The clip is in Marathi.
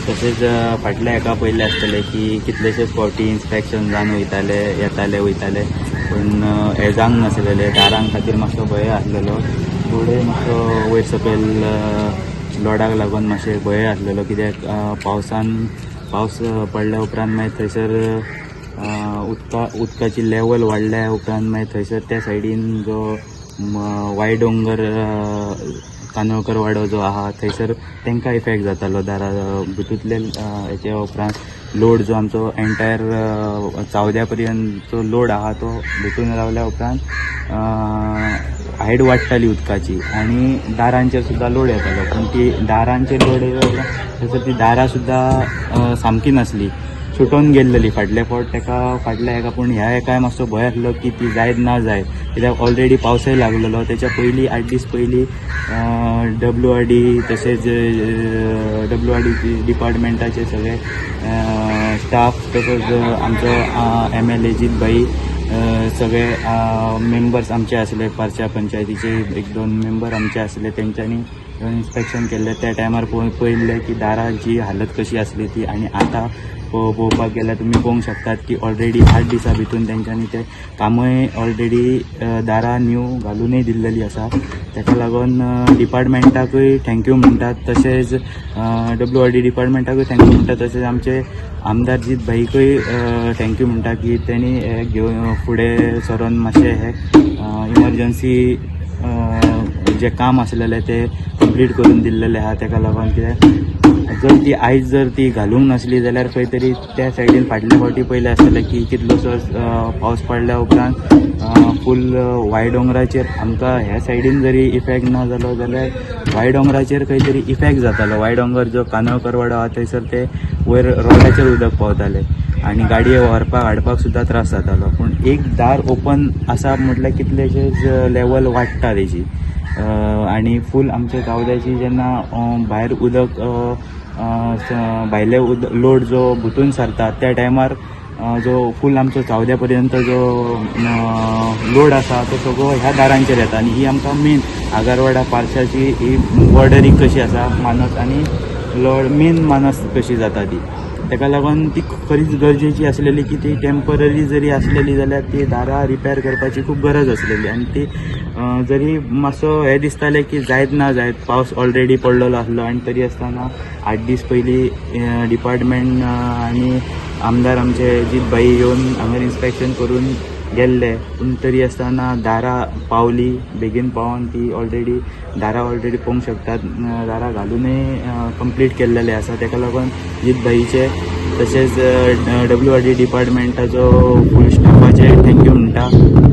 तसेच फाटल्या एका पयले आसतले की कितलेशेच फावटी इन्स्पेक्शन जावन येताले पण हे जावंक नासलेले. दारां खातीर मातसो भंय आसलेलो. फुडें मातसो वयर सकयल लोडाक लागून मातशें भंय आसलेलो, कित्याक पावस पडल्या उपरांत मागीर थंयसर उदकाची लेवल वाडल्या उपरांत मागीर थंयसर त्या सायडीन जो वाय डोंगर कानोळकर वाडो जो आहा थंयसर तांकां इफेक्ट जातालो. दारा भितूतले हेच्या उपरांत लोड जो आमचो एंटायर चावद्या पर्यंतचो लोड आहा तो भितून रावल्या उपरांत हायट वाडटाली उदकाची आनी दारांचेर सुद्दां लोड येतालो. पूण ती दारांचेर लोड येता थंयसर ती दारां सुद्दां सामकी नासली, सुटोन गेल्लेली फाटले फावट ताका फाटल्या हेका. पूण ह्या हेकाय मातसो भंय आसलो की ती जायत ना जाय, कित्याक ऑलरेडी पावसय लागलेलो. त्याच्या पयलीं 8 दीस पयलीं WRD तशेंच WRD डिपार्टमेंटाचे सगळे स्टाफ तसोच आमचो MLA अजीत भाई सगळे मेंबर्स आमचे आसले. पारच्या पंचायतीचे 1-2 मेंबर आमचे आसले. तेंच्यांनी इन्स्पेक्शन केल्ले. त्या टायमार पळयल्लें की दारांची हालत कशी आसली ती. आनी आतां पळोवपाक गेल्यार तुमी पळोवंक शकतात की ऑलरेडी 8 दिसां भितून तेंच्यांनी ते कामय ऑलरेडी दारां न्यू घालूनय दिल्लेली आसा. ताका लागून डिपार्टमेंटाकूय थँक्यू म्हणटात, तशेंच WRD डिपार्टमेंटाकूय थँक्यू म्हणटात, तशेंच आमचे आमदार अजीत भाईकूय थँक्यू म्हणटा की तेणी हे घेवन फुडें सरोन मातशें हे इमर्जन्सी जे काम आसलेले ते कंप्लीट करून दिल्लेले आहा. ताका लागून कितें जर ती आयज जर ती घालूंक नासली जाल्यार खंय तरी त्या सायडीन फाटल्या फावटी पयलें आसतलें की कितलोसो पावस पडल्या उपरांत फूल वाय डोंगराचेर आमकां ह्या सायडीन जरी इफेक्ट ना जालो जाल्यार वाय डोंगराचेर खंय तरी इफेक्ट जातालो. वाय डोंगर जो कानोळकर वाडो आहा थंयसर ते वयर रोडाचेर उदक पावताले आनी गाडये व्हरपाक हाडपाक सुद्दां त्रास जातालो. पूण एक दार ओपन आसा म्हटल्यार कितलेशेच लेवल वाडटा तेजी. आनी फूल आमच्या चावद्याची जेन्ना भायर उदक भायले लोड जो भितून सरता त्या टायमार जो फूल आमचो चावद्या पर्यंत जो लोड आसा तो सगळो ह्या दारांचेर येता. आनी ही आमकां मेन आगारवाडा पार्शाची ही बॉर्डरीक कशी आसा मानस आनी मेन मानस कशी जाता ती. ताका लागून ती खरीच गरजेची आसलेली की ती टेम्पररी जरी आसलेली जाल्यार ती दारां रिपेर करपाची खूब गरज आसलेली. आनी ती जरी मातसो हे दिसतालें की जायत ना जायत, पावस ऑलरेडी पडलेलो आसलो आनी तरी आसतना 8 दीस पयलीं डिपार्टमेंट आनी आमदार आमचे अजीत भाई येवन हांगा इन्स्पेक्शन करून गेल्ले. पूण तरी आसतना दारां पावली बेगीन पावोन ती दारां ऑलरेडी पळोवंक शकतात. दारां घालूनय कंप्लीट केल्लेले आसा. ताका लागून अजीत भाईचे तशेंच WRD डिपार्टमेंटाचो फूल स्टाफाचे थँक्यू म्हणटा.